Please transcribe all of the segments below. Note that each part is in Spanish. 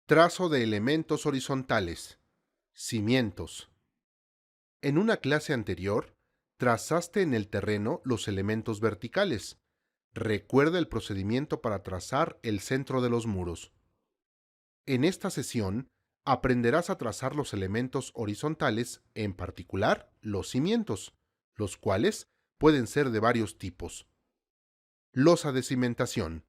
Trazo de elementos horizontales. Cimientos. En una clase anterior, trazaste en el terreno los elementos verticales. Recuerda el procedimiento para trazar el centro de los muros. En esta sesión, aprenderás a trazar los elementos horizontales, en particular los cimientos, los cuales pueden ser de varios tipos. Losa de cimentación.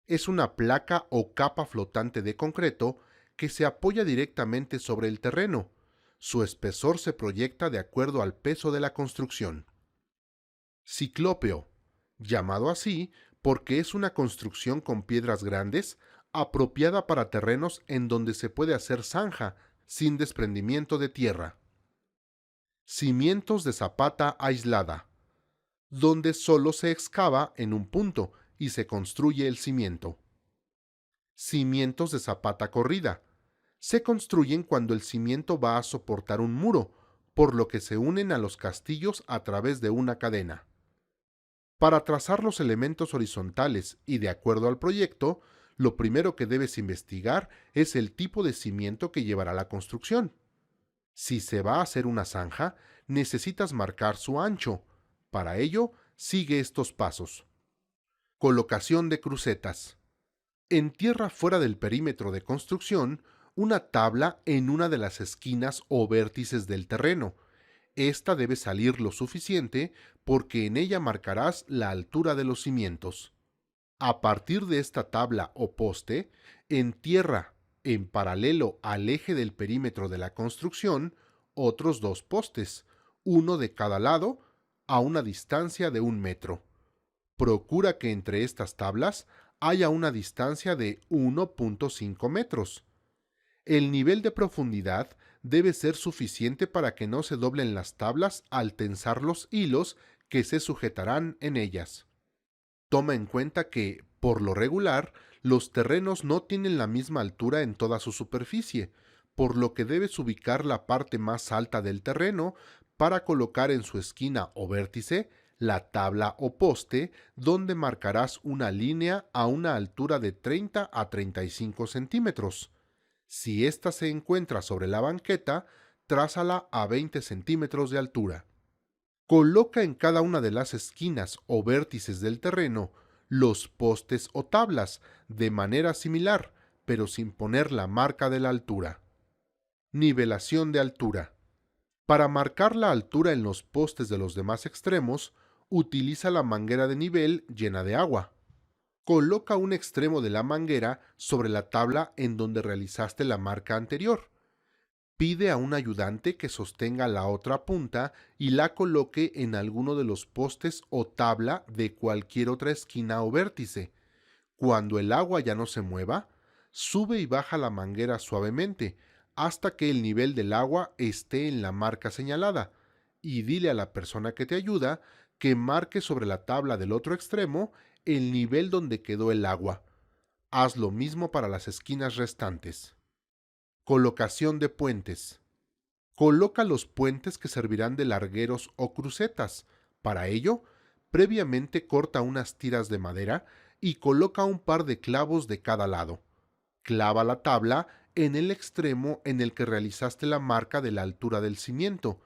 Es una placa o capa flotante de concreto que se apoya directamente sobre el terreno. Su espesor se proyecta de acuerdo al peso de la construcción. Ciclópeo, llamado así porque es una construcción con piedras grandes, apropiada para terrenos en donde se puede hacer zanja sin desprendimiento de tierra. Cimientos de zapata aislada, donde solo se excava en un punto y se construye el cimiento. Cimientos de zapata corrida. Se construyen cuando el cimiento va a soportar un muro, por lo que se unen a los castillos a través de una cadena. Para trazar los elementos horizontales y de acuerdo al proyecto, lo primero que debes investigar es el tipo de cimiento que llevará la construcción. Si se va a hacer una zanja, necesitas marcar su ancho. Para ello, sigue estos pasos. Colocación de crucetas. Entierra fuera del perímetro de construcción una tabla en una de las esquinas o vértices del terreno. Esta debe salir lo suficiente porque en ella marcarás la altura de los cimientos. A partir de esta tabla o poste, entierra, en paralelo al eje del perímetro de la construcción, otros dos postes, uno de cada lado, a una distancia de 1 metro. Procura que entre estas tablas haya una distancia de 1,5 metros. El nivel de profundidad debe ser suficiente para que no se doblen las tablas al tensar los hilos que se sujetarán en ellas. Toma en cuenta que, por lo regular, los terrenos no tienen la misma altura en toda su superficie, por lo que debes ubicar la parte más alta del terreno para colocar en su esquina o vértice la tabla o poste donde marcarás una línea a una altura de 30 a 35 centímetros. Si ésta se encuentra sobre la banqueta, trázala a 20 centímetros de altura. Coloca en cada una de las esquinas o vértices del terreno los postes o tablas de manera similar, pero sin poner la marca de la altura. Nivelación de altura. Para marcar la altura en los postes de los demás extremos, utiliza la manguera de nivel llena de agua. Coloca un extremo de la manguera sobre la tabla en donde realizaste la marca anterior. Pide a un ayudante que sostenga la otra punta y la coloque en alguno de los postes o tabla de cualquier otra esquina o vértice. Cuando el agua ya no se mueva, sube y baja la manguera suavemente hasta que el nivel del agua esté en la marca señalada, y dile a la persona que te ayuda que marque sobre la tabla del otro extremo el nivel donde quedó el agua. Haz lo mismo para las esquinas restantes. Colocación de puentes. Coloca los puentes que servirán de largueros o crucetas. Para ello, previamente corta unas tiras de madera y coloca un par de clavos de cada lado. Clava la tabla en el extremo en el que realizaste la marca de la altura del cimiento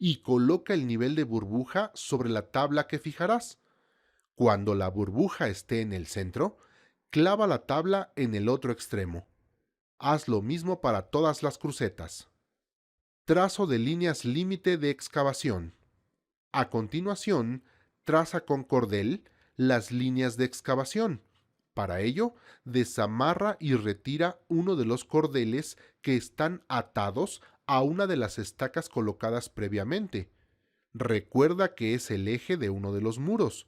y coloca el nivel de burbuja sobre la tabla que fijarás. Cuando la burbuja esté en el centro, clava la tabla en el otro extremo. Haz lo mismo para todas las crucetas. Trazo de líneas límite de excavación. A continuación, traza con cordel las líneas de excavación. Para ello, desamarra y retira uno de los cordeles que están atados a una de las estacas colocadas previamente. Recuerda que es el eje de uno de los muros.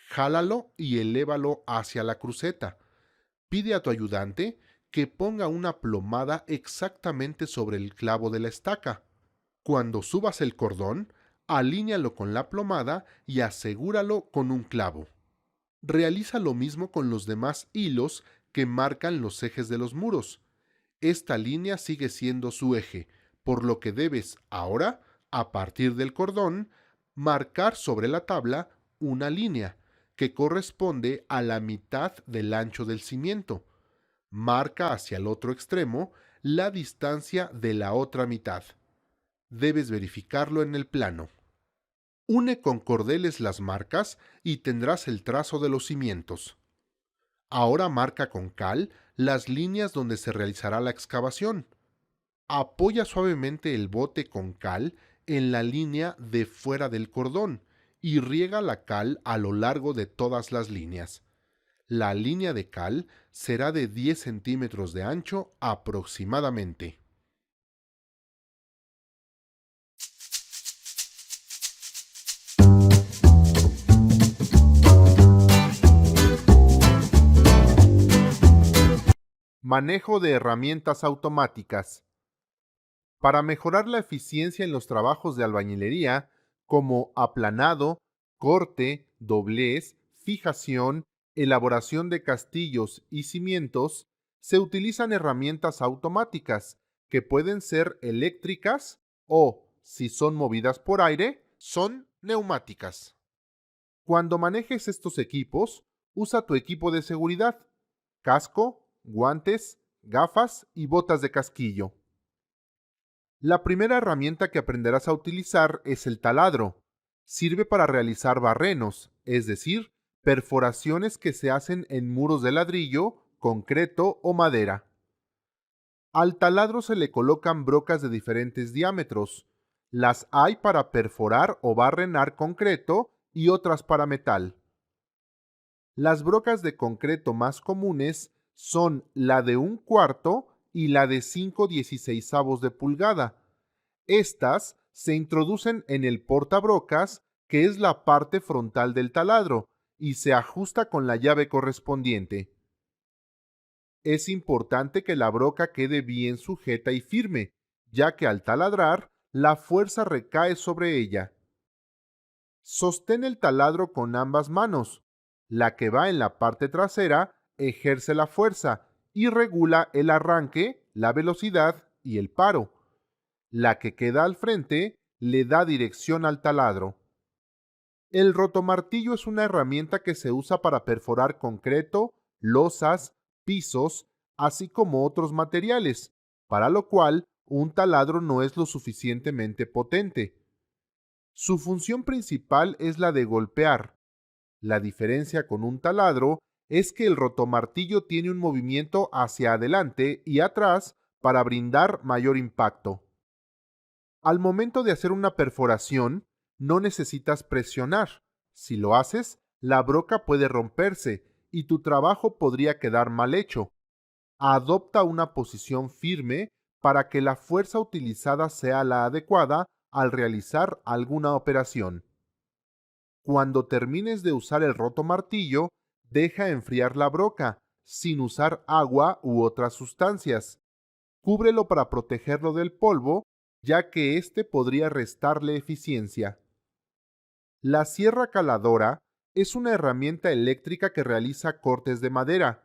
Jálalo y elévalo hacia la cruceta. Pide a tu ayudante que ponga una plomada exactamente sobre el clavo de la estaca. Cuando subas el cordón, alíñalo con la plomada y asegúralo con un clavo. Realiza lo mismo con los demás hilos que marcan los ejes de los muros. Esta línea sigue siendo su eje, por lo que debes ahora, a partir del cordón, marcar sobre la tabla una línea que corresponde a la mitad del ancho del cimiento. Marca hacia el otro extremo la distancia de la otra mitad. Debes verificarlo en el plano. Une con cordeles las marcas y tendrás el trazo de los cimientos. Ahora marca con cal las líneas donde se realizará la excavación. Apoya suavemente el bote con cal en la línea de fuera del cordón y riega la cal a lo largo de todas las líneas. La línea de cal será de 10 centímetros de ancho aproximadamente. Manejo de herramientas automáticas. Para mejorar la eficiencia en los trabajos de albañilería, como aplanado, corte, doblez, fijación, elaboración de castillos y cimientos, se utilizan herramientas automáticas que pueden ser eléctricas o, si son movidas por aire, son neumáticas. Cuando manejes estos equipos, usa tu equipo de seguridad, casco, guantes, gafas y botas de casquillo. La primera herramienta que aprenderás a utilizar es el taladro. Sirve para realizar barrenos, es decir, perforaciones que se hacen en muros de ladrillo, concreto o madera. Al taladro se le colocan brocas de diferentes diámetros. Las hay para perforar o barrenar concreto y otras para metal. Las brocas de concreto más comunes son la de 1/4 y la de 5/16 de pulgada. Estas se introducen en el portabrocas, que es la parte frontal del taladro, y se ajusta con la llave correspondiente. Es importante que la broca quede bien sujeta y firme, ya que al taladrar, la fuerza recae sobre ella. Sostén el taladro con ambas manos. La que va en la parte trasera ejerce la fuerza y regula el arranque, la velocidad y el paro. La que queda al frente le da dirección al taladro. El rotomartillo es una herramienta que se usa para perforar concreto, losas, pisos, así como otros materiales, para lo cual un taladro no es lo suficientemente potente. Su función principal es la de golpear. La diferencia con un taladro es que el rotomartillo tiene un movimiento hacia adelante y atrás para brindar mayor impacto. Al momento de hacer una perforación, no necesitas presionar. Si lo haces, la broca puede romperse y tu trabajo podría quedar mal hecho. Adopta una posición firme para que la fuerza utilizada sea la adecuada al realizar alguna operación. Cuando termines de usar el rotomartillo, deja enfriar la broca, sin usar agua u otras sustancias. Cúbrelo para protegerlo del polvo, ya que éste podría restarle eficiencia. La sierra caladora es una herramienta eléctrica que realiza cortes de madera.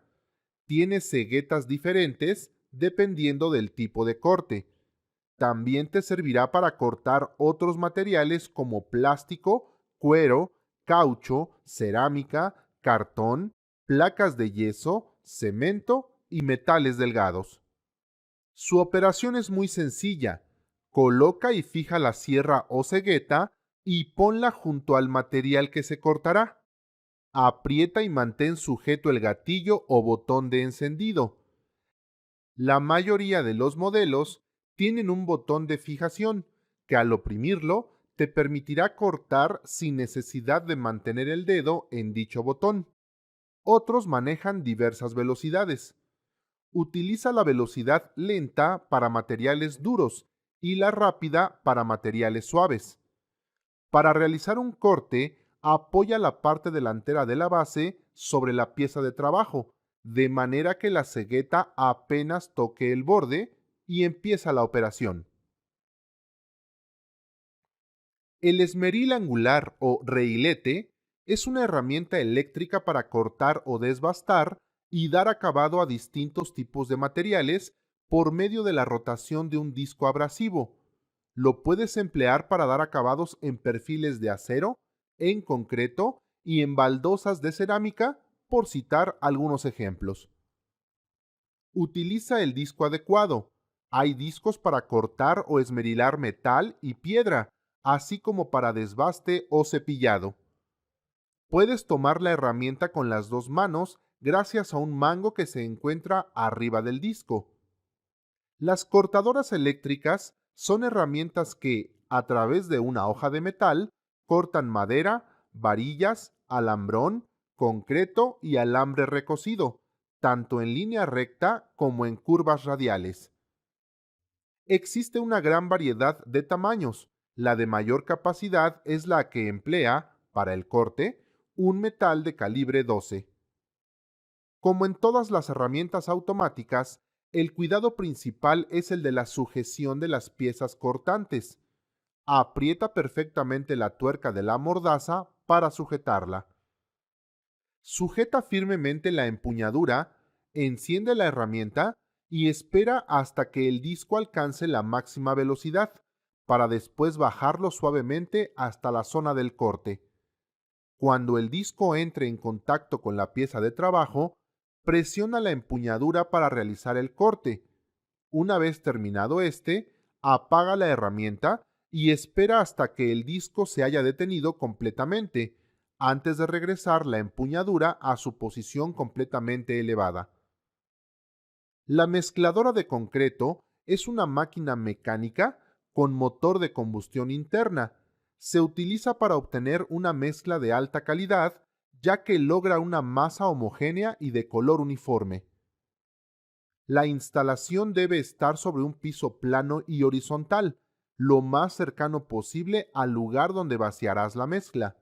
Tiene ceguetas diferentes dependiendo del tipo de corte. También te servirá para cortar otros materiales como plástico, cuero, caucho, cerámica, cartón, placas de yeso, cemento y metales delgados. Su operación es muy sencilla. Coloca y fija la sierra o cegueta y ponla junto al material que se cortará. Aprieta y mantén sujeto el gatillo o botón de encendido. La mayoría de los modelos tienen un botón de fijación que al oprimirlo te permitirá cortar sin necesidad de mantener el dedo en dicho botón. Otros manejan diversas velocidades. Utiliza la velocidad lenta para materiales duros y la rápida para materiales suaves. Para realizar un corte, apoya la parte delantera de la base sobre la pieza de trabajo, de manera que la cegueta apenas toque el borde y empieza la operación. El esmeril angular o reilete es una herramienta eléctrica para cortar o desbastar y dar acabado a distintos tipos de materiales por medio de la rotación de un disco abrasivo. Lo puedes emplear para dar acabados en perfiles de acero, en concreto y en baldosas de cerámica, por citar algunos ejemplos. Utiliza el disco adecuado. Hay discos para cortar o esmerilar metal y piedra, así como para desbaste o cepillado. Puedes tomar la herramienta con las dos manos gracias a un mango que se encuentra arriba del disco. Las cortadoras eléctricas son herramientas que, a través de una hoja de metal, cortan madera, varillas, alambrón, concreto y alambre recocido, tanto en línea recta como en curvas radiales. Existe una gran variedad de tamaños. La de mayor capacidad es la que emplea, para el corte, un metal de calibre 12. Como en todas las herramientas automáticas, el cuidado principal es el de la sujeción de las piezas cortantes. Aprieta perfectamente la tuerca de la mordaza para sujetarla. Sujeta firmemente la empuñadura, enciende la herramienta y espera hasta que el disco alcance la máxima velocidad, para después bajarlo suavemente hasta la zona del corte. Cuando el disco entre en contacto con la pieza de trabajo, presiona la empuñadura para realizar el corte. Una vez terminado este, apaga la herramienta y espera hasta que el disco se haya detenido completamente, antes de regresar la empuñadura a su posición completamente elevada. La mezcladora de concreto es una máquina mecánica con motor de combustión interna. Se utiliza para obtener una mezcla de alta calidad, ya que logra una masa homogénea y de color uniforme. La instalación debe estar sobre un piso plano y horizontal, lo más cercano posible al lugar donde vaciarás la mezcla.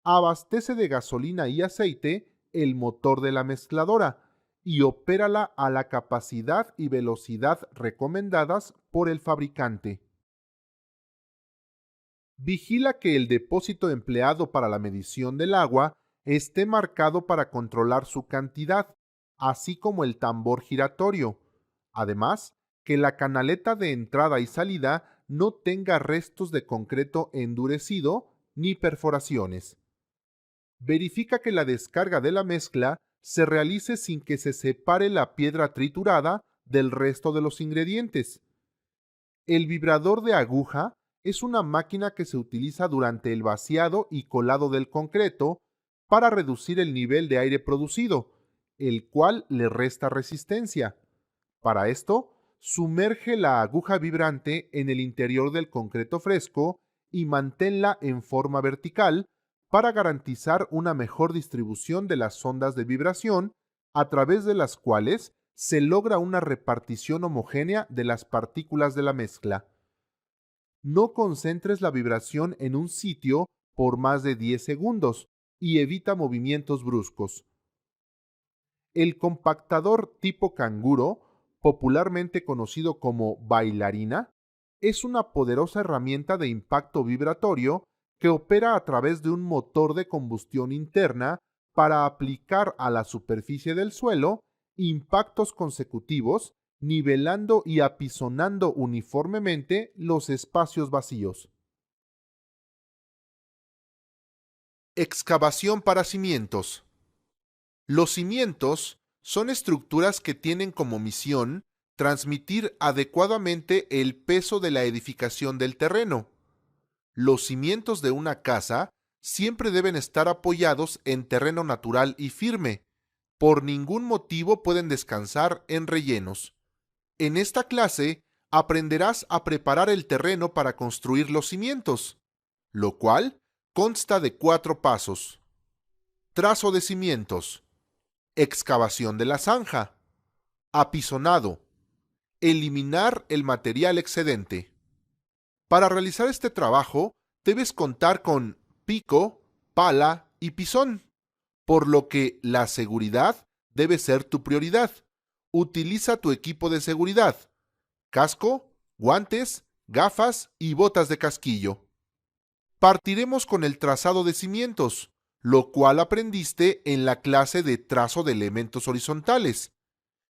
Abastece de gasolina y aceite el motor de la mezcladora y opérala a la capacidad y velocidad recomendadas por el fabricante. Vigila que el depósito empleado para la medición del agua esté marcado para controlar su cantidad, así como el tambor giratorio. Además, que la canaleta de entrada y salida no tenga restos de concreto endurecido ni perforaciones. Verifica que la descarga de la mezcla se realice sin que se separe la piedra triturada del resto de los ingredientes. El vibrador de aguja es una máquina que se utiliza durante el vaciado y colado del concreto para reducir el nivel de aire producido, el cual le resta resistencia. Para esto, sumerge la aguja vibrante en el interior del concreto fresco y manténla en forma vertical para garantizar una mejor distribución de las ondas de vibración, a través de las cuales se logra una repartición homogénea de las partículas de la mezcla. No concentres la vibración en un sitio por más de 10 segundos y evita movimientos bruscos. El compactador tipo canguro, popularmente conocido como bailarina, es una poderosa herramienta de impacto vibratorio que opera a través de un motor de combustión interna para aplicar a la superficie del suelo impactos consecutivos, nivelando y apisonando uniformemente los espacios vacíos. Excavación para cimientos. Los cimientos son estructuras que tienen como misión transmitir adecuadamente el peso de la edificación del terreno. Los cimientos de una casa siempre deben estar apoyados en terreno natural y firme. Por ningún motivo pueden descansar en rellenos. En esta clase aprenderás a preparar el terreno para construir los cimientos, lo cual consta de 4 pasos. Trazo de cimientos. Excavación de la zanja. Apisonado. Eliminar el material excedente. Para realizar este trabajo, debes contar con pico, pala y pisón, por lo que la seguridad debe ser tu prioridad. Utiliza tu equipo de seguridad: casco, guantes, gafas y botas de casquillo. Partiremos con el trazado de cimientos, lo cual aprendiste en la clase de trazo de elementos horizontales.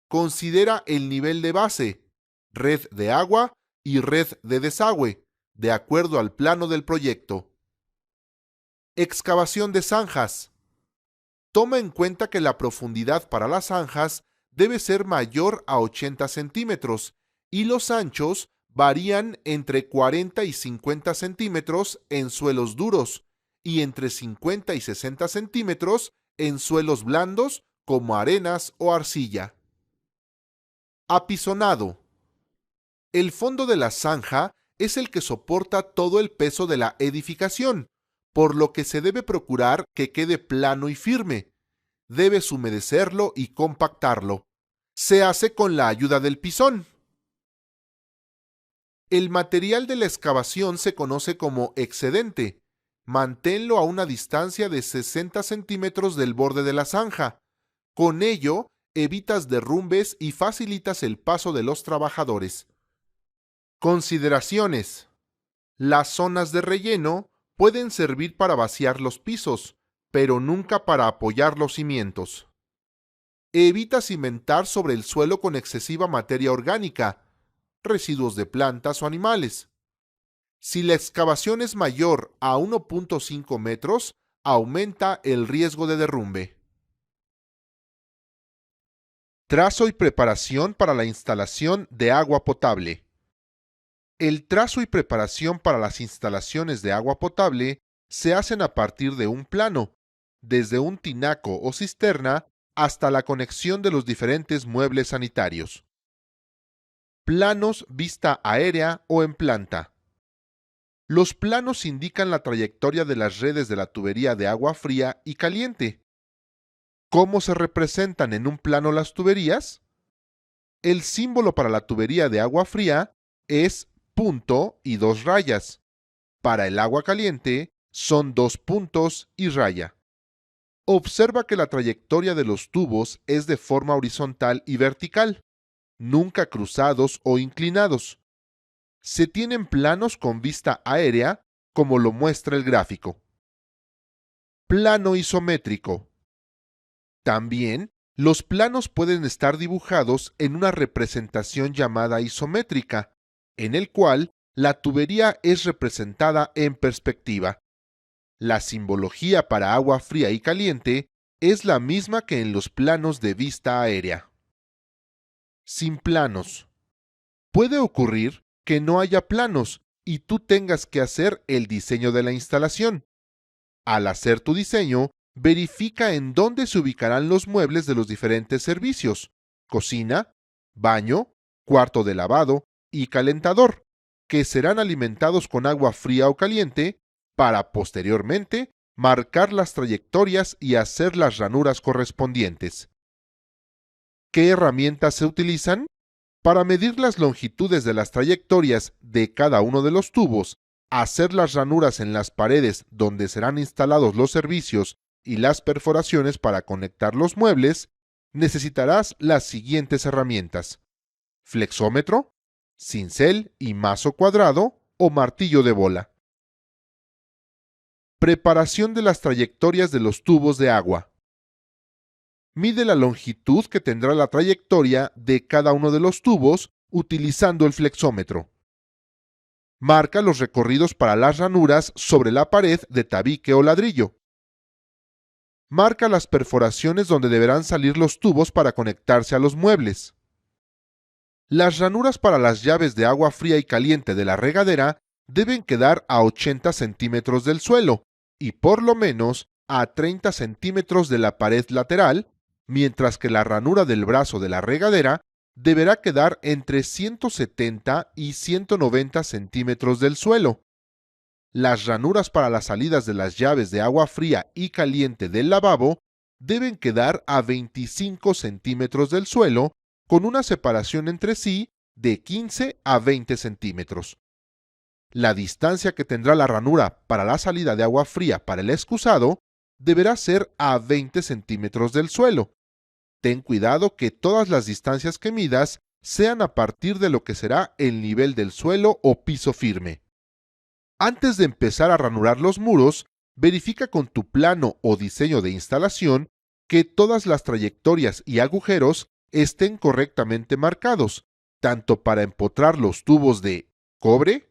Considera el nivel de base, red de agua y red de desagüe, de acuerdo al plano del proyecto. Excavación de zanjas. Toma en cuenta que la profundidad para las zanjas debe ser mayor a 80 centímetros y los anchos varían entre 40 y 50 centímetros en suelos duros y entre 50 y 60 centímetros en suelos blandos como arenas o arcilla. Apisonado. El fondo de la zanja es el que soporta todo el peso de la edificación, por lo que se debe procurar que quede plano y firme. Debes humedecerlo y compactarlo. Se hace con la ayuda del pisón. El material de la excavación se conoce como excedente. Manténlo a una distancia de 60 centímetros del borde de la zanja. Con ello, evitas derrumbes y facilitas el paso de los trabajadores. Consideraciones. Las zonas de relleno pueden servir para vaciar los pisos, pero nunca para apoyar los cimientos. Evita cimentar sobre el suelo con excesiva materia orgánica, residuos de plantas o animales. Si la excavación es mayor a 1.5 metros, aumenta el riesgo de derrumbe. Trazo y preparación para la instalación de agua potable. El trazo y preparación para las instalaciones de agua potable se hacen a partir de un plano, desde un tinaco o cisterna hasta la conexión de los diferentes muebles sanitarios. Planos vista aérea o en planta. Los planos indican la trayectoria de las redes de la tubería de agua fría y caliente. ¿Cómo se representan en un plano las tuberías? El símbolo para la tubería de agua fría es punto y dos rayas. Para el agua caliente son dos puntos y raya. Observa que la trayectoria de los tubos es de forma horizontal y vertical, nunca cruzados o inclinados. Se tienen planos con vista aérea, como lo muestra el gráfico. Plano isométrico. También, los planos pueden estar dibujados en una representación llamada isométrica, en el cual la tubería es representada en perspectiva. La simbología para agua fría y caliente es la misma que en los planos de vista aérea. Sin planos. Puede ocurrir que no haya planos y tú tengas que hacer el diseño de la instalación. Al hacer tu diseño, verifica en dónde se ubicarán los muebles de los diferentes servicios: cocina, baño, cuarto de lavado y calentador, que serán alimentados con agua fría o caliente para posteriormente marcar las trayectorias y hacer las ranuras correspondientes. ¿Qué herramientas se utilizan? Para medir las longitudes de las trayectorias de cada uno de los tubos, hacer las ranuras en las paredes donde serán instalados los servicios y las perforaciones para conectar los muebles, necesitarás las siguientes herramientas: flexómetro, cincel y mazo cuadrado o martillo de bola. Preparación de las trayectorias de los tubos de agua. Mide la longitud que tendrá la trayectoria de cada uno de los tubos utilizando el flexómetro. Marca los recorridos para las ranuras sobre la pared de tabique o ladrillo. Marca las perforaciones donde deberán salir los tubos para conectarse a los muebles. Las ranuras para las llaves de agua fría y caliente de la regadera deben quedar a 80 centímetros del suelo y por lo menos a 30 centímetros de la pared lateral, mientras que la ranura del brazo de la regadera deberá quedar entre 170 y 190 centímetros del suelo. Las ranuras para las salidas de las llaves de agua fría y caliente del lavabo deben quedar a 25 centímetros del suelo, con una separación entre sí de 15 a 20 centímetros. La distancia que tendrá la ranura para la salida de agua fría para el excusado deberá ser a 20 centímetros del suelo. Ten cuidado que todas las distancias que midas sean a partir de lo que será el nivel del suelo o piso firme. Antes de empezar a ranurar los muros, verifica con tu plano o diseño de instalación que todas las trayectorias y agujeros estén correctamente marcados, tanto para empotrar los tubos de cobre,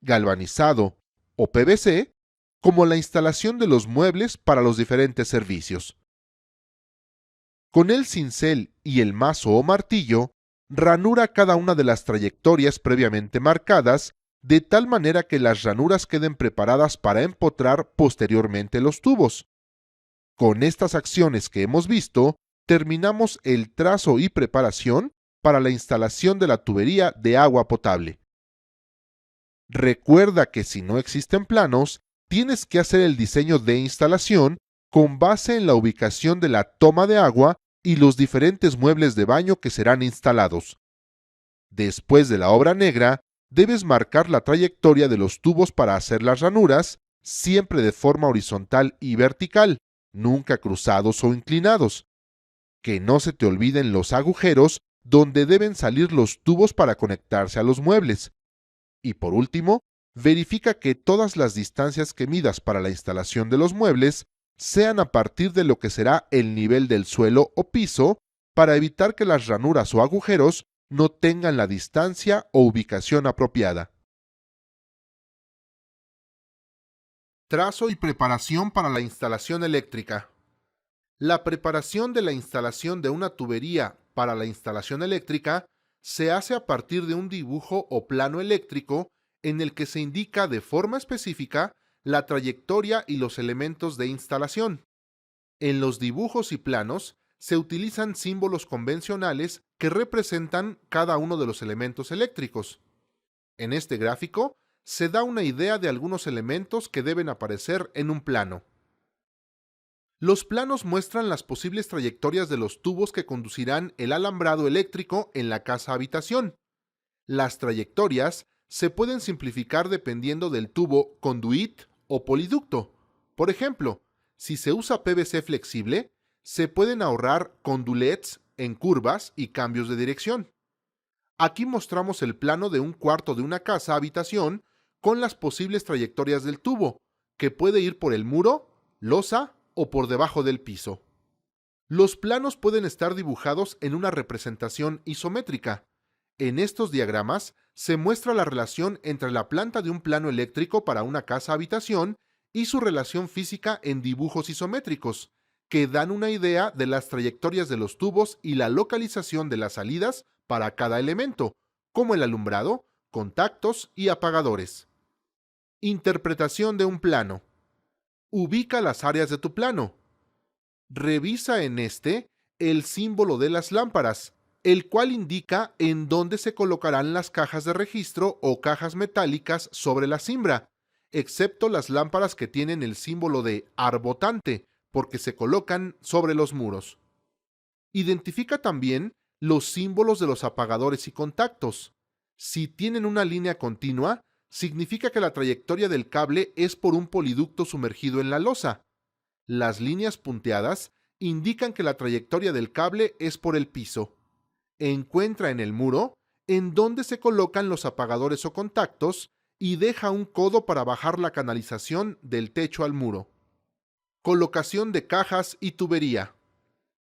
galvanizado o PVC, como la instalación de los muebles para los diferentes servicios. Con el cincel y el mazo o martillo, ranura cada una de las trayectorias previamente marcadas, de tal manera que las ranuras queden preparadas para empotrar posteriormente los tubos. Con estas acciones que hemos visto, terminamos el trazo y preparación para la instalación de la tubería de agua potable. Recuerda que si no existen planos, tienes que hacer el diseño de instalación con base en la ubicación de la toma de agua y los diferentes muebles de baño que serán instalados. Después de la obra negra, debes marcar la trayectoria de los tubos para hacer las ranuras, siempre de forma horizontal y vertical, nunca cruzados o inclinados. Que no se te olviden los agujeros donde deben salir los tubos para conectarse a los muebles. Y por último, verifica que todas las distancias que midas para la instalación de los muebles sean a partir de lo que será el nivel del suelo o piso, para evitar que las ranuras o agujeros no tengan la distancia o ubicación apropiada. Trazo y preparación para la instalación eléctrica. La preparación de la instalación de una tubería para la instalación eléctrica se hace a partir de un dibujo o plano eléctrico en el que se indica de forma específica la trayectoria y los elementos de instalación. En los dibujos y planos se utilizan símbolos convencionales que representan cada uno de los elementos eléctricos. En este gráfico se da una idea de algunos elementos que deben aparecer en un plano. Los planos muestran las posibles trayectorias de los tubos que conducirán el alambrado eléctrico en la casa-habitación. Las trayectorias se pueden simplificar dependiendo del tubo conduit o poliducto. Por ejemplo, si se usa PVC flexible, se pueden ahorrar condulets en curvas y cambios de dirección. Aquí mostramos el plano de un cuarto de una casa-habitación con las posibles trayectorias del tubo, que puede ir por el muro, losa o por debajo del piso. Los planos pueden estar dibujados en una representación isométrica. En estos diagramas se muestra la relación entre la planta de un plano eléctrico para una casa-habitación y su relación física en dibujos isométricos, que dan una idea de las trayectorias de los tubos y la localización de las salidas para cada elemento, como el alumbrado, contactos y apagadores. Interpretación de un plano. Ubica las áreas de tu plano. Revisa en este el símbolo de las lámparas, el cual indica en dónde se colocarán las cajas de registro o cajas metálicas sobre la cimbra, excepto las lámparas que tienen el símbolo de arbotante, porque se colocan sobre los muros. Identifica también los símbolos de los apagadores y contactos. Si tienen una línea continua, significa que la trayectoria del cable es por un poliducto sumergido en la losa. Las líneas punteadas indican que la trayectoria del cable es por el piso. Encuentra en el muro en dónde se colocan los apagadores o contactos y deja un codo para bajar la canalización del techo al muro. Colocación de cajas y tubería.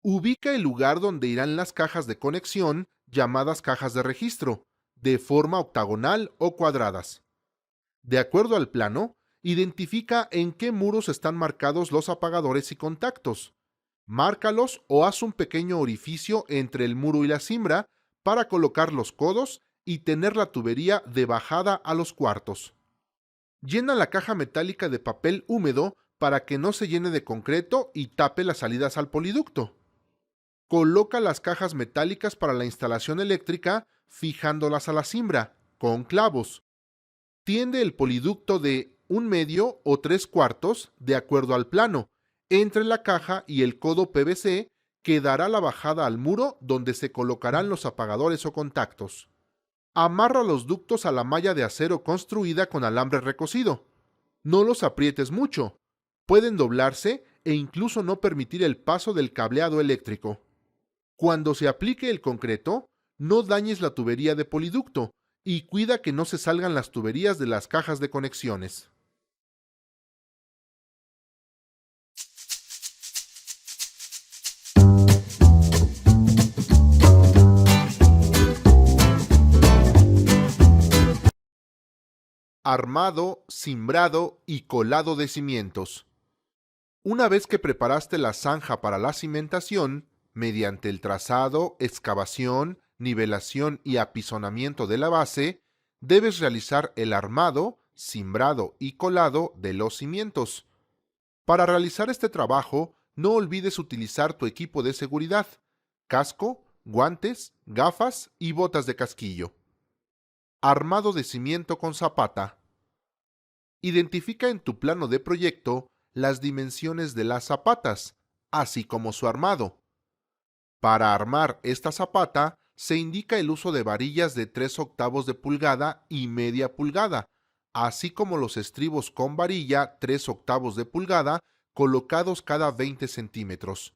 Ubica el lugar donde irán las cajas de conexión, llamadas cajas de registro, de forma octagonal o cuadradas. De acuerdo al plano, identifica en qué muros están marcados los apagadores y contactos. Márcalos o haz un pequeño orificio entre el muro y la cimbra para colocar los codos y tener la tubería de bajada a los cuartos. Llena la caja metálica de papel húmedo para que no se llene de concreto y tape las salidas al poliducto. Coloca las cajas metálicas para la instalación eléctrica fijándolas a la cimbra, con clavos. Tiende el poliducto de 1/2 o 3/4 de acuerdo al plano, entre la caja y el codo PVC que dará la bajada al muro donde se colocarán los apagadores o contactos. Amarra los ductos a la malla de acero construida con alambre recocido. No los aprietes mucho. Pueden doblarse e incluso no permitir el paso del cableado eléctrico. Cuando se aplique el concreto, no dañes la tubería de poliducto y cuida que no se salgan las tuberías de las cajas de conexiones. Armado, cimbrado y colado de cimientos. Una vez que preparaste la zanja para la cimentación, Mediante el trazado, excavación, nivelación y apisonamiento de la base, debes realizar el armado, cimbrado y colado de los cimientos. Para realizar este trabajo, no olvides utilizar tu equipo de seguridad, casco, guantes, gafas y botas de casquillo. Armado de cimiento con zapata. Identifica en tu plano de proyecto las dimensiones de las zapatas, así como su armado. Para armar esta zapata, se indica el uso de varillas de 3/8 de pulgada y media pulgada, así como los estribos con varilla 3/8 de pulgada colocados cada 20 centímetros.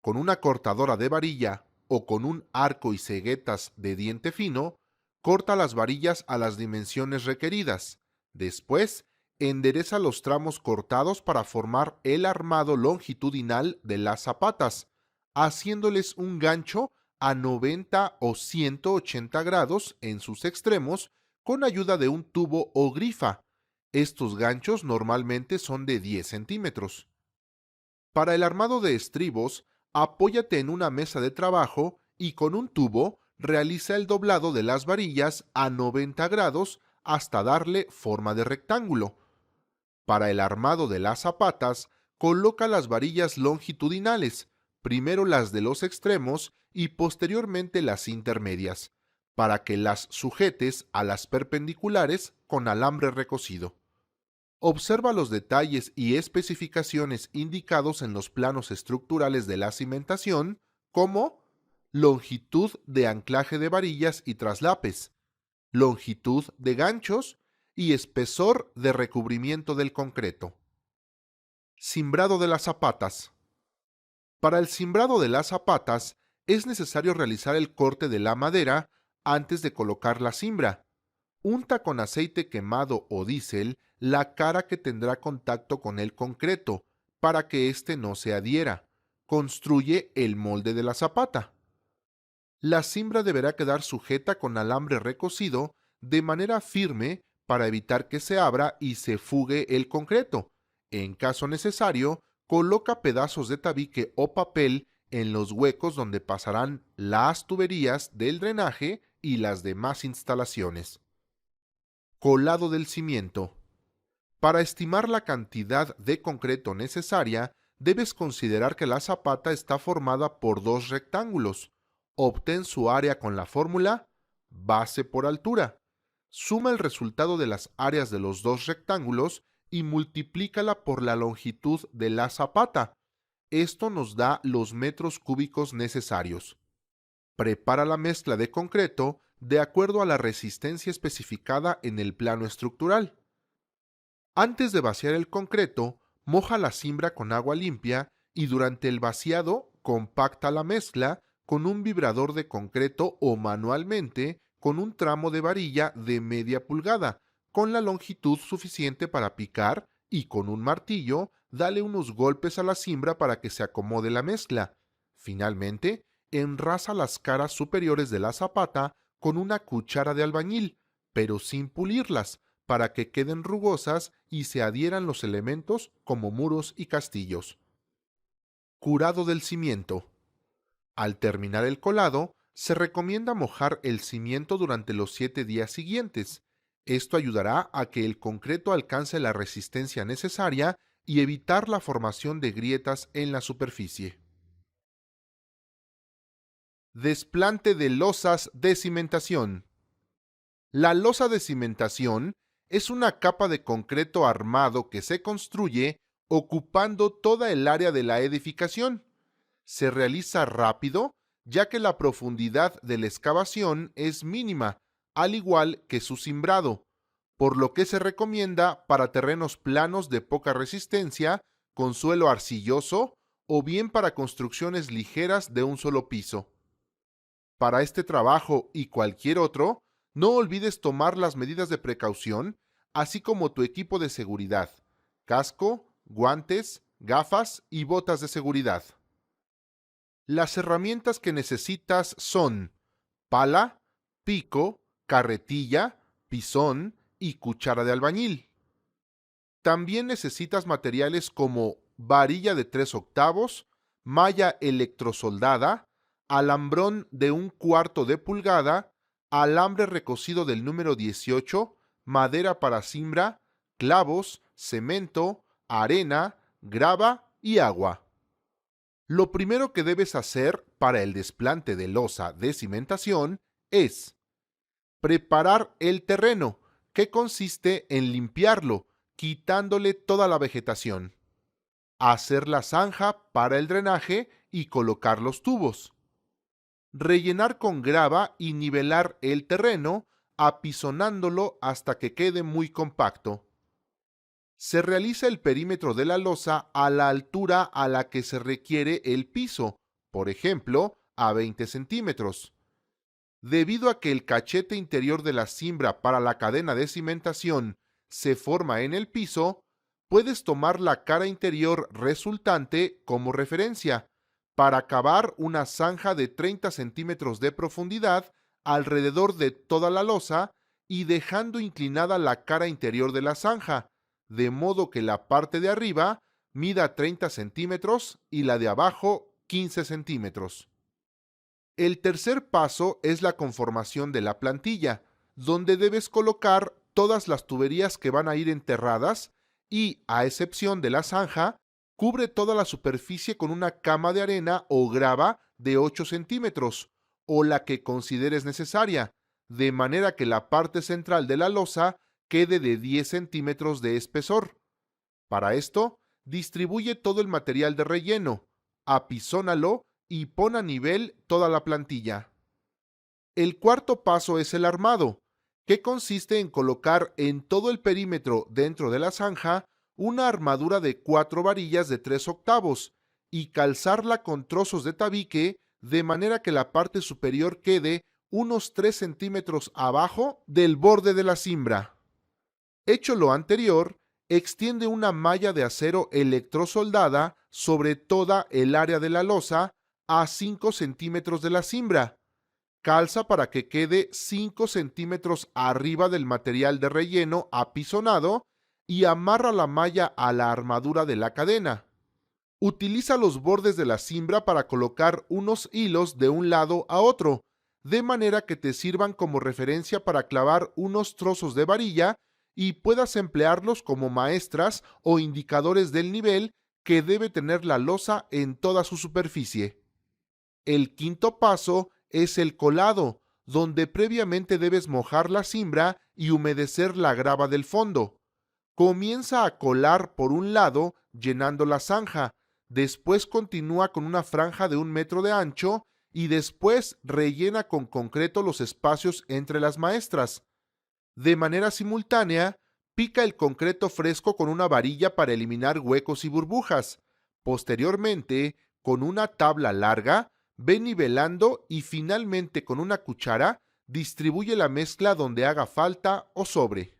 Con una cortadora de varilla o con un arco y ceguetas de diente fino, corta las varillas a las dimensiones requeridas. Después, endereza los tramos cortados para formar el armado longitudinal de las zapatas, haciéndoles un gancho a 90 o 180 grados en sus extremos con ayuda de un tubo o grifa. Estos ganchos normalmente son de 10 centímetros. Para el armado de estribos, apóyate en una mesa de trabajo y con un tubo realiza el doblado de las varillas a 90 grados hasta darle forma de rectángulo. Para el armado de las zapatas, coloca las varillas longitudinales, primero las de los extremos y posteriormente las intermedias, para que las sujetes a las perpendiculares con alambre recocido. Observa los detalles y especificaciones indicados en los planos estructurales de la cimentación, como longitud de anclaje de varillas y traslapes, longitud de ganchos y espesor de recubrimiento del concreto. Cimbrado de las zapatas. Para el cimbrado de las zapatas es necesario realizar el corte de la madera antes de colocar la cimbra. Unta con aceite quemado o diésel la cara que tendrá contacto con el concreto para que éste no se adhiera. Construye el molde de la zapata. La cimbra deberá quedar sujeta con alambre recocido de manera firme para evitar que se abra y se fugue el concreto. En caso necesario, coloca pedazos de tabique o papel en los huecos donde pasarán las tuberías del drenaje y las demás instalaciones. Colado del cimiento. Para estimar la cantidad de concreto necesaria, debes considerar que la zapata está formada por dos rectángulos. Obtén su área con la fórmula base por altura. Suma el resultado de las áreas de los dos rectángulos y multiplícala por la longitud de la zapata. Esto nos da los metros cúbicos necesarios. Prepara la mezcla de concreto de acuerdo a la resistencia especificada en el plano estructural. Antes de vaciar el concreto, moja la cimbra con agua limpia y durante el vaciado compacta la mezcla con un vibrador de concreto o manualmente con un tramo de varilla de media pulgada, con la longitud suficiente para picar y con un martillo dale unos golpes a la cimbra para que se acomode la mezcla. Finalmente, enrasa las caras superiores de la zapata con una cuchara de albañil, pero sin pulirlas, para que queden rugosas y se adhieran los elementos como muros y castillos. Curado del cimiento. Al terminar el colado, se recomienda mojar el cimiento durante los 7 días siguientes. Esto ayudará a que el concreto alcance la resistencia necesaria y evitar la formación de grietas en la superficie. Desplante de losas de cimentación. La losa de cimentación es una capa de concreto armado que se construye ocupando toda el área de la edificación. Se realiza rápido, ya que la profundidad de la excavación es mínima, al igual que su cimbrado, por lo que se recomienda para terrenos planos de poca resistencia, con suelo arcilloso o bien para construcciones ligeras de un solo piso. Para este trabajo y cualquier otro, no olvides tomar las medidas de precaución, así como tu equipo de seguridad, casco, guantes, gafas y botas de seguridad. Las herramientas que necesitas son pala, pico, carretilla, pisón y cuchara de albañil. También necesitas materiales como varilla de 3/8, malla electrosoldada, alambrón de 1/4 de pulgada, alambre recocido del número 18, madera para cimbra, clavos, cemento, arena, grava y agua. Lo primero que debes hacer para el desplante de losa de cimentación es preparar el terreno, que consiste en limpiarlo, quitándole toda la vegetación, hacer la zanja para el drenaje y colocar los tubos, rellenar con grava y nivelar el terreno, apisonándolo hasta que quede muy compacto. Se realiza el perímetro de la losa a la altura a la que se requiere el piso, por ejemplo, a 20 centímetros. Debido a que el cachete interior de la cimbra para la cadena de cimentación se forma en el piso, puedes tomar la cara interior resultante como referencia para cavar una zanja de 30 centímetros de profundidad alrededor de toda la losa y dejando inclinada la cara interior de la zanja, de modo que la parte de arriba mida 30 centímetros y la de abajo 15 centímetros. El tercer paso es la conformación de la plantilla, donde debes colocar todas las tuberías que van a ir enterradas y, a excepción de la zanja, cubre toda la superficie con una cama de arena o grava de 8 centímetros, o la que consideres necesaria, de manera que la parte central de la losa quede de 10 centímetros de espesor. Para esto, distribuye todo el material de relleno, apisónalo y pon a nivel toda la plantilla. El cuarto paso es el armado, que consiste en colocar en todo el perímetro dentro de la zanja una armadura de 4 varillas de 3/8 y calzarla con trozos de tabique de manera que la parte superior quede unos 3 centímetros abajo del borde de la cimbra. Hecho lo anterior, extiende una malla de acero electrosoldada sobre toda el área de la losa a 5 centímetros de la cimbra. Calza para que quede 5 centímetros arriba del material de relleno apisonado y amarra la malla a la armadura de la cadena. Utiliza los bordes de la cimbra para colocar unos hilos de un lado a otro, de manera que te sirvan como referencia para clavar unos trozos de varilla y puedas emplearlos como maestras o indicadores del nivel que debe tener la losa en toda su superficie. El quinto paso es el colado, donde previamente debes mojar la cimbra y humedecer la grava del fondo. Comienza a colar por un lado llenando la zanja, después continúa con una franja de 1 metro de ancho y después rellena con concreto los espacios entre las maestras. De manera simultánea, pica el concreto fresco con una varilla para eliminar huecos y burbujas. Posteriormente, con una tabla larga, ve nivelando y finalmente con una cuchara distribuye la mezcla donde haga falta o sobre.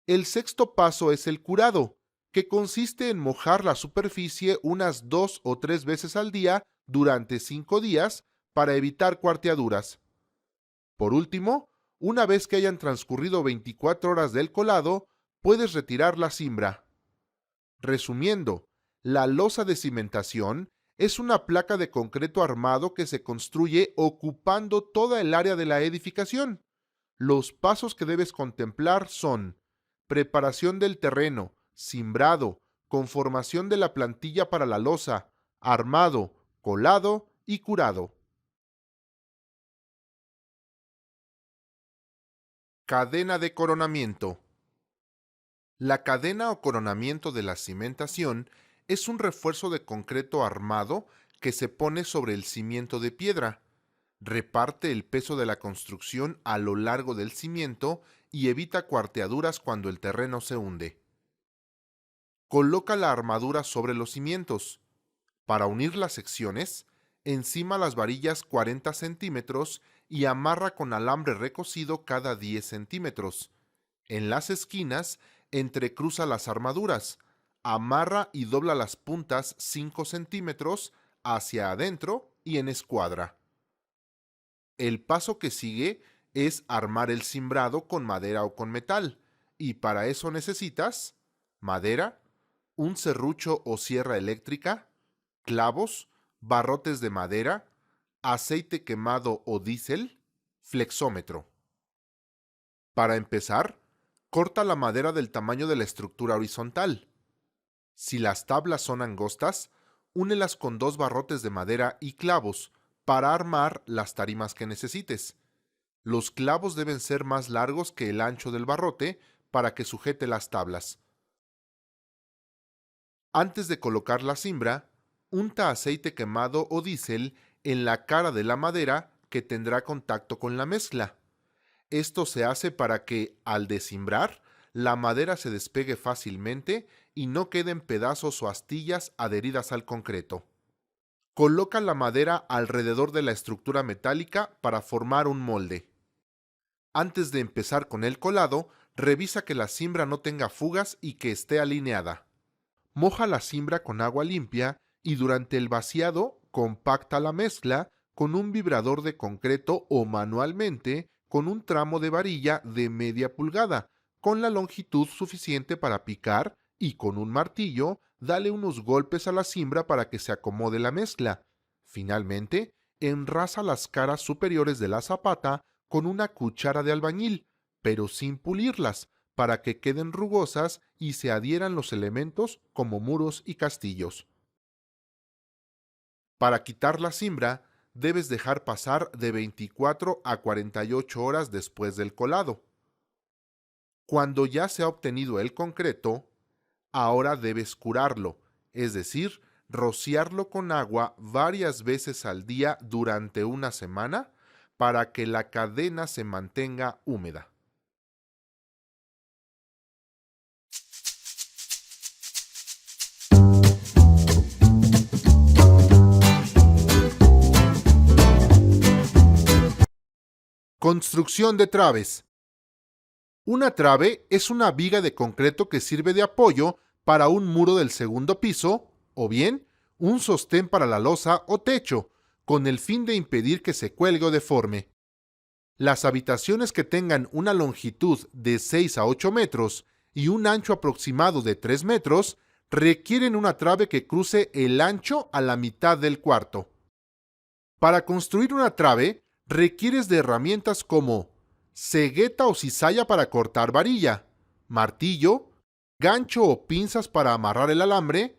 El sexto paso es el curado, que consiste en mojar la superficie unas 2 o 3 veces al día durante 5 días para evitar cuarteaduras. Por último, una vez que hayan transcurrido 24 horas del colado, puedes retirar la cimbra. Resumiendo, la losa de cimentación es una placa de concreto armado que se construye ocupando toda el área de la edificación. Los pasos que debes contemplar son preparación del terreno, cimbrado, conformación de la plantilla para la losa, armado, colado y curado. Cadena de coronamiento. La cadena o coronamiento de la cimentación es un refuerzo de concreto armado que se pone sobre el cimiento de piedra. Reparte el peso de la construcción a lo largo del cimiento y evita cuarteaduras cuando el terreno se hunde. Coloca la armadura sobre los cimientos. Para unir las secciones, encima las varillas 40 centímetros y amarra con alambre recocido cada 10 centímetros. En las esquinas, entrecruza las armaduras, amarra y dobla las puntas 5 centímetros hacia adentro y en escuadra. El paso que sigue es armar el cimbrado con madera o con metal, y para eso necesitas madera, un serrucho o sierra eléctrica, clavos, barrotes de madera, aceite quemado o diésel, flexómetro. Para empezar, corta la madera del tamaño de la estructura horizontal. Si las tablas son angostas, únelas con 2 barrotes de madera y clavos para armar las tarimas que necesites. Los clavos deben ser más largos que el ancho del barrote para que sujete las tablas. Antes de colocar la cimbra, unta aceite quemado o diésel en la cara de la madera que tendrá contacto con la mezcla. Esto se hace para que, al descimbrar, la madera se despegue fácilmente y no queden pedazos o astillas adheridas al concreto. Coloca la madera alrededor de la estructura metálica para formar un molde. Antes de empezar con el colado, revisa que la cimbra no tenga fugas y que esté alineada. Moja la cimbra con agua limpia y durante el vaciado compacta la mezcla con un vibrador de concreto o manualmente con un tramo de varilla de media pulgada, con la longitud suficiente para picar y con un martillo dale unos golpes a la cimbra para que se acomode la mezcla. Finalmente, enrasa las caras superiores de la zapata con una cuchara de albañil, pero sin pulirlas, para que queden rugosas y se adhieran los elementos como muros y castillos. Para quitar la cimbra, debes dejar pasar de 24 a 48 horas después del colado. Cuando ya se ha obtenido el concreto, ahora debes curarlo, es decir, rociarlo con agua varias veces al día durante una semana para que la cadena se mantenga húmeda. Construcción de traves. Una trave es una viga de concreto que sirve de apoyo para un muro del segundo piso o bien un sostén para la losa o techo, con el fin de impedir que se cuelgue o deforme. Las habitaciones que tengan una longitud de 6 a 8 metros y un ancho aproximado de 3 metros requieren una trave que cruce el ancho a la mitad del cuarto. Para construir una trave, requieres de herramientas como cegueta o cizalla para cortar varilla, martillo, gancho o pinzas para amarrar el alambre,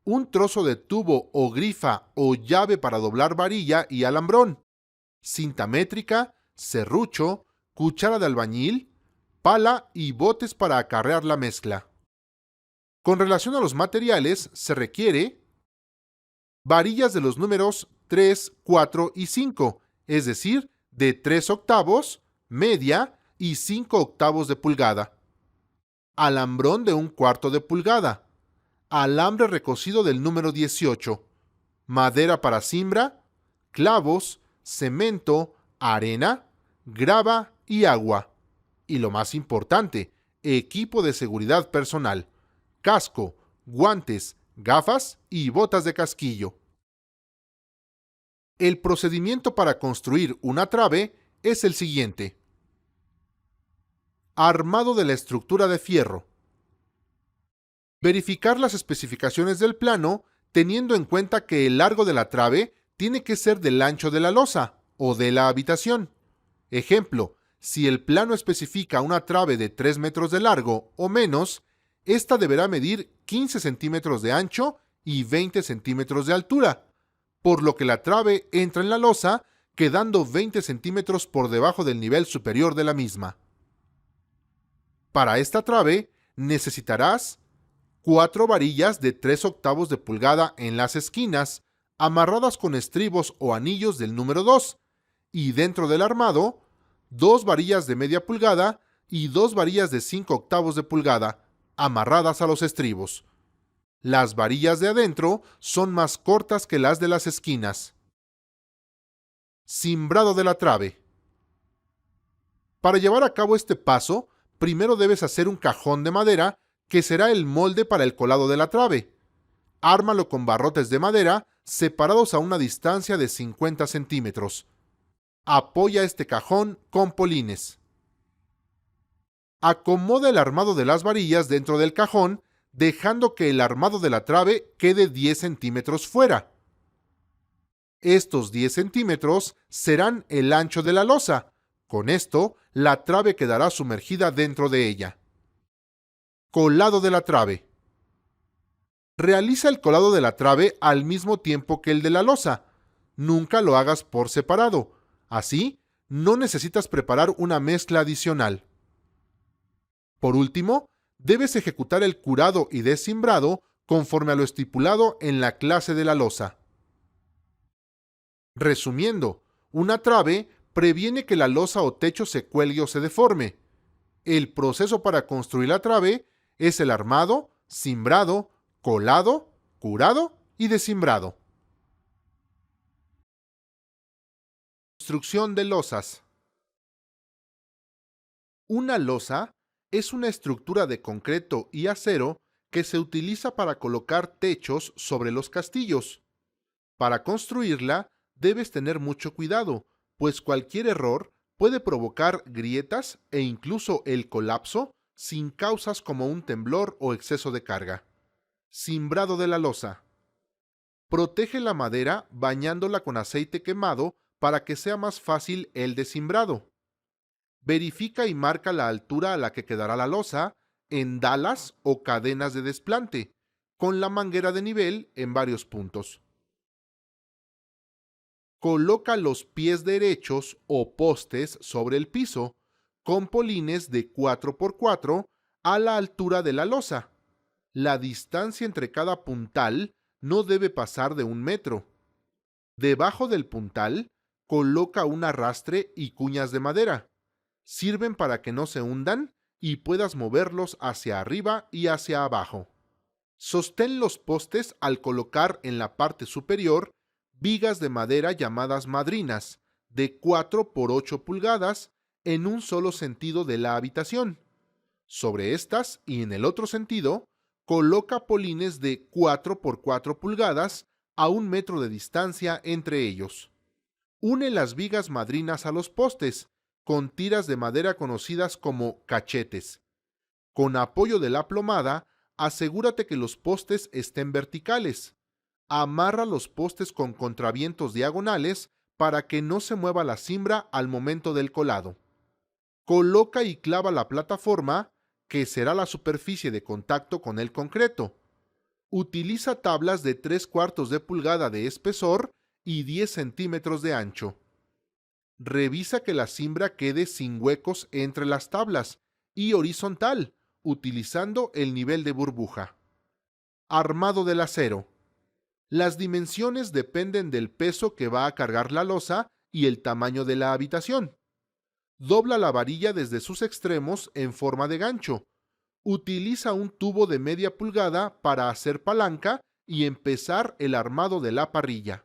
un trozo de tubo o grifa o llave para doblar varilla y alambrón, cinta métrica, serrucho, cuchara de albañil, pala y botes para acarrear la mezcla. Con relación a los materiales, se requiere varillas de los números 3, 4 y 5, es decir, de 3 octavos, media y 5 octavos de pulgada. Alambrón de 1/4 de pulgada. Alambre recocido del número 18. Madera para cimbra, clavos, cemento, arena, grava y agua. Y lo más importante, equipo de seguridad personal, casco, guantes, gafas y botas de casquillo. El procedimiento para construir una trave es el siguiente. Armado de la estructura de fierro. Verificar las especificaciones del plano teniendo en cuenta que el largo de la trave tiene que ser del ancho de la losa o de la habitación. Ejemplo, si el plano especifica una trave de 3 metros de largo o menos, esta deberá medir 15 centímetros de ancho y 20 centímetros de altura, por lo que la trave entra en la losa quedando 20 centímetros por debajo del nivel superior de la misma. Para esta trave necesitarás 4 varillas de 3 octavos de pulgada en las esquinas, amarradas con estribos o anillos del número 2, y dentro del armado, 2 varillas de media pulgada y 2 varillas de 5 octavos de pulgada, amarradas a los estribos. Las varillas de adentro son más cortas que las de las esquinas. Cimbrado de la trave. Para llevar a cabo este paso, primero debes hacer un cajón de madera que será el molde para el colado de la trave. Ármalo con barrotes de madera separados a una distancia de 50 centímetros. Apoya este cajón con polines. Acomoda el armado de las varillas dentro del cajón, dejando que el armado de la trave quede 10 centímetros fuera. Estos 10 centímetros serán el ancho de la losa. Con esto, la trave quedará sumergida dentro de ella. Colado de la trave. Realiza el colado de la trave al mismo tiempo que el de la losa. Nunca lo hagas por separado. Así, no necesitas preparar una mezcla adicional. Por último, debes ejecutar el curado y descimbrado conforme a lo estipulado en la clase de la losa. Resumiendo, una trave previene que la losa o techo se cuelgue o se deforme. El proceso para construir la trave es el armado, cimbrado, colado, curado y descimbrado. Construcción de losas. Una losa es una estructura de concreto y acero que se utiliza para colocar techos sobre los castillos. Para construirla, debes tener mucho cuidado, pues cualquier error puede provocar grietas e incluso el colapso sin causas como un temblor o exceso de carga. Cimbrado de la losa. Protege la madera bañándola con aceite quemado para que sea más fácil el descimbrado. Verifica y marca la altura a la que quedará la losa en dalas o cadenas de desplante, con la manguera de nivel en varios puntos. Coloca los pies derechos o postes sobre el piso, con polines de 4x4 a la altura de la losa. La distancia entre cada puntal no debe pasar de 1 metro. Debajo del puntal, coloca un arrastre y cuñas de madera. Sirven para que no se hundan y puedas moverlos hacia arriba y hacia abajo. Sostén los postes al colocar en la parte superior vigas de madera llamadas madrinas, de 4 por 8 pulgadas, en un solo sentido de la habitación. Sobre estas y en el otro sentido, coloca polines de 4 por 4 pulgadas a 1 metro de distancia entre ellos. Une las vigas madrinas a los postes, con tiras de madera conocidas como cachetes. Con apoyo de la plomada, asegúrate que los postes estén verticales. Amarra los postes con contravientos diagonales para que no se mueva la cimbra al momento del colado. Coloca y clava la plataforma, que será la superficie de contacto con el concreto. Utiliza tablas de 3/4 de pulgada de espesor y 10 centímetros de ancho. Revisa que la cimbra quede sin huecos entre las tablas y horizontal, utilizando el nivel de burbuja. Armado del acero. Las dimensiones dependen del peso que va a cargar la losa y el tamaño de la habitación. Dobla la varilla desde sus extremos en forma de gancho. Utiliza un tubo de media pulgada para hacer palanca y empezar el armado de la parrilla.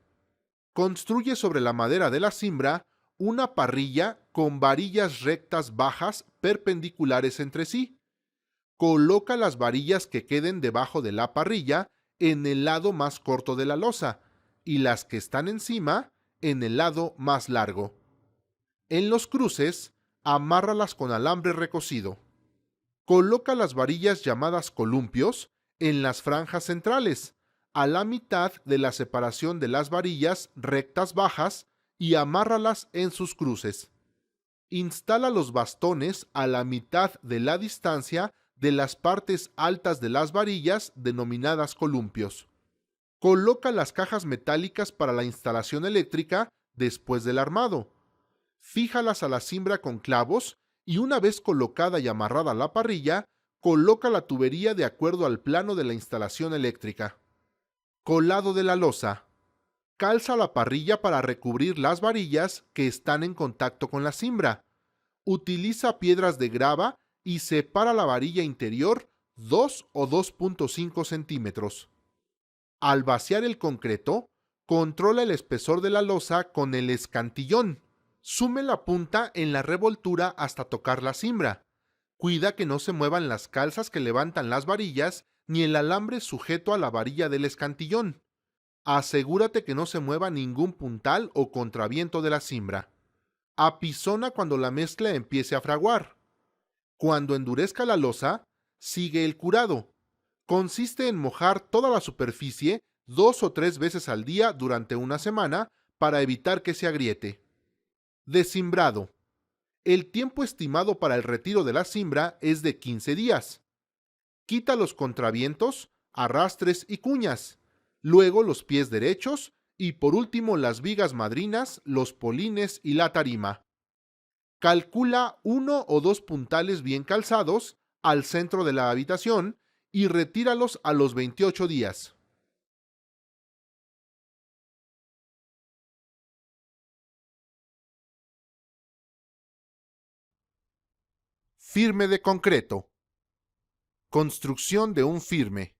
Construye sobre la madera de la cimbra una parrilla con varillas rectas bajas perpendiculares entre sí. Coloca las varillas que queden debajo de la parrilla en el lado más corto de la losa y las que están encima en el lado más largo. En los cruces, amárralas con alambre recocido. Coloca las varillas llamadas columpios en las franjas centrales, a la mitad de la separación de las varillas rectas bajas y amárralas en sus cruces. Instala los bastones a la mitad de la distancia de las partes altas de las varillas denominadas columpios. Coloca las cajas metálicas para la instalación eléctrica después del armado. Fíjalas a la cimbra con clavos y una vez colocada y amarrada la parrilla, coloca la tubería de acuerdo al plano de la instalación eléctrica. Colado de la losa. Calza la parrilla para recubrir las varillas que están en contacto con la cimbra. Utiliza piedras de grava y separa la varilla interior 2 o 2.5 centímetros. Al vaciar el concreto, controla el espesor de la losa con el escantillón. Sume la punta en la revoltura hasta tocar la cimbra. Cuida que no se muevan las calzas que levantan las varillas ni el alambre sujeto a la varilla del escantillón. Asegúrate que no se mueva ningún puntal o contraviento de la cimbra. Apisona cuando la mezcla empiece a fraguar. Cuando endurezca la losa, sigue el curado. Consiste en mojar toda la superficie 2 o 3 veces al día durante una semana para evitar que se agriete. Desimbrado. El tiempo estimado para el retiro de la cimbra es de 15 días. Quita los contravientos, arrastres y cuñas, luego los pies derechos y por último las vigas madrinas, los polines y la tarima. Calcula 1 o 2 puntales bien calzados al centro de la habitación y retíralos a los 28 días. Firme de concreto. Construcción de un firme.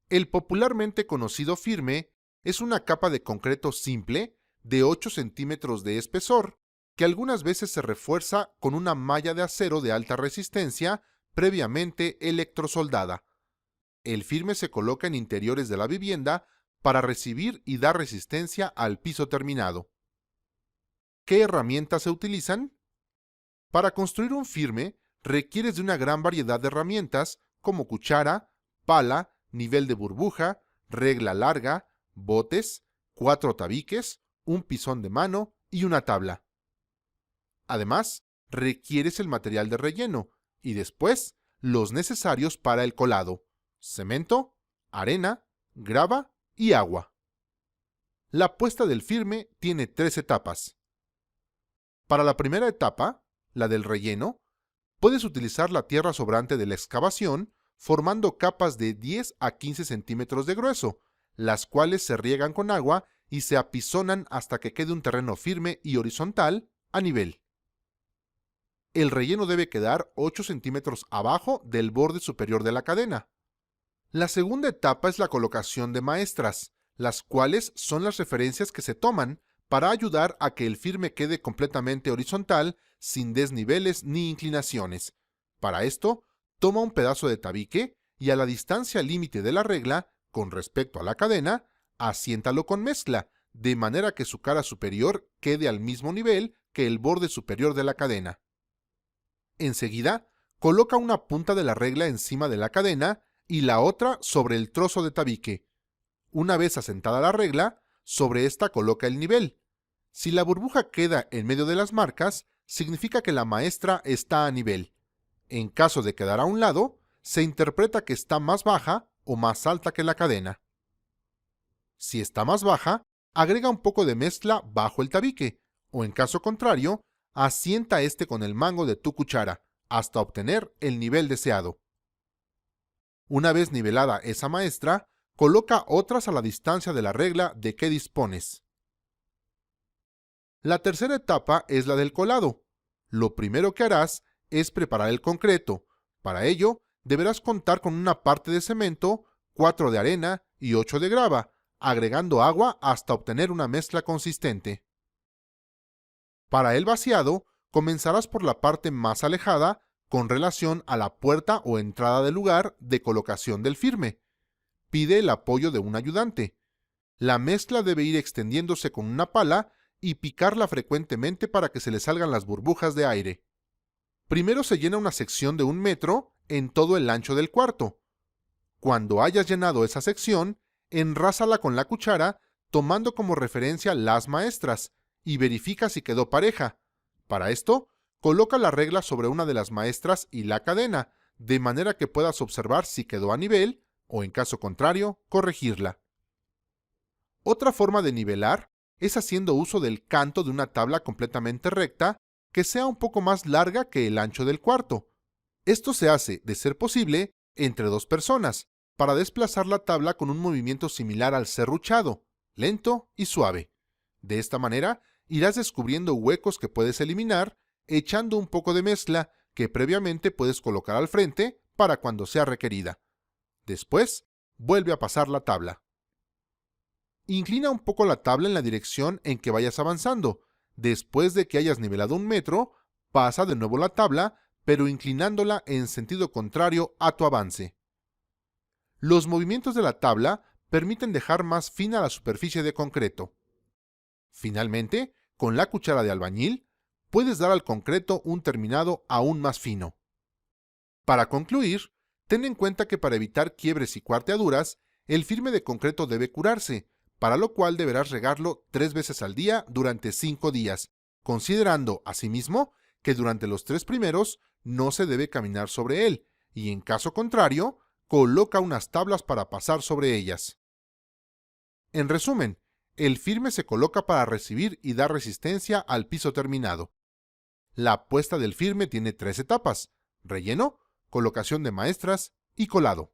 El popularmente conocido firme es una capa de concreto simple de 8 centímetros de espesor, que algunas veces se refuerza con una malla de acero de alta resistencia previamente electrosoldada. El firme se coloca en interiores de la vivienda para recibir y dar resistencia al piso terminado. ¿Qué herramientas se utilizan? Para construir un firme requieres de una gran variedad de herramientas como cuchara, pala, nivel de burbuja, regla larga, botes, 4 tabiques, un pisón de mano y una tabla. Además, requieres el material de relleno y después los necesarios para el colado: cemento, arena, grava y agua. La puesta del firme tiene 3 etapas. Para la primera etapa, la del relleno, puedes utilizar la tierra sobrante de la excavación formando capas de 10 a 15 centímetros de grueso, las cuales se riegan con agua y se apisonan hasta que quede un terreno firme y horizontal a nivel. El relleno debe quedar 8 centímetros abajo del borde superior de la cadena. La segunda etapa es la colocación de maestras, las cuales son las referencias que se toman para ayudar a que el firme quede completamente horizontal, sin desniveles ni inclinaciones. Para esto, toma un pedazo de tabique y a la distancia límite de la regla, con respecto a la cadena, asiéntalo con mezcla, de manera que su cara superior quede al mismo nivel que el borde superior de la cadena. Enseguida, coloca una punta de la regla encima de la cadena y la otra sobre el trozo de tabique. Una vez asentada la regla, sobre esta coloca el nivel. Si la burbuja queda en medio de las marcas, significa que la maestra está a nivel. En caso de quedar a un lado, se interpreta que está más baja o más alta que la cadena. Si está más baja, agrega un poco de mezcla bajo el tabique, o en caso contrario, asienta este con el mango de tu cuchara, hasta obtener el nivel deseado. Una vez nivelada esa maestra, coloca otras a la distancia de la regla de que dispones. La tercera etapa es la del colado. Lo primero que harás es preparar el concreto. Para ello, deberás contar con una parte de cemento, 4 de arena y 8 de grava, agregando agua hasta obtener una mezcla consistente. Para el vaciado, comenzarás por la parte más alejada con relación a la puerta o entrada del lugar de colocación del firme. Pide el apoyo de un ayudante. La mezcla debe ir extendiéndose con una pala y picarla frecuentemente para que se le salgan las burbujas de aire. Primero se llena una sección de 1 metro en todo el ancho del cuarto. Cuando hayas llenado esa sección, enrásala con la cuchara tomando como referencia las maestras y verifica si quedó pareja. Para esto, coloca la regla sobre una de las maestras y la cadena, de manera que puedas observar si quedó a nivel o, en caso contrario, corregirla. Otra forma de nivelar es haciendo uso del canto de una tabla completamente recta que sea un poco más larga que el ancho del cuarto. Esto se hace, de ser posible, entre 2 personas, para desplazar la tabla con un movimiento similar al serruchado, lento y suave. De esta manera, irás descubriendo huecos que puedes eliminar, echando un poco de mezcla que previamente puedes colocar al frente para cuando sea requerida. Después, vuelve a pasar la tabla. Inclina un poco la tabla en la dirección en que vayas avanzando. Después de que hayas nivelado 1 metro, pasa de nuevo la tabla, pero inclinándola en sentido contrario a tu avance. Los movimientos de la tabla permiten dejar más fina la superficie de concreto. Finalmente, con la cuchara de albañil, puedes dar al concreto un terminado aún más fino. Para concluir, Ten en cuenta que para evitar quiebres y cuarteaduras, el firme de concreto debe curarse, para lo cual deberás regarlo 3 veces al día durante 5 días, considerando, asimismo, que durante los 3 primeros no se debe caminar sobre él, y en caso contrario, coloca unas tablas para pasar sobre ellas. En resumen, el firme se coloca para recibir y dar resistencia al piso terminado. La puesta del firme tiene 3 etapas: relleno, colocación de maestras y colado.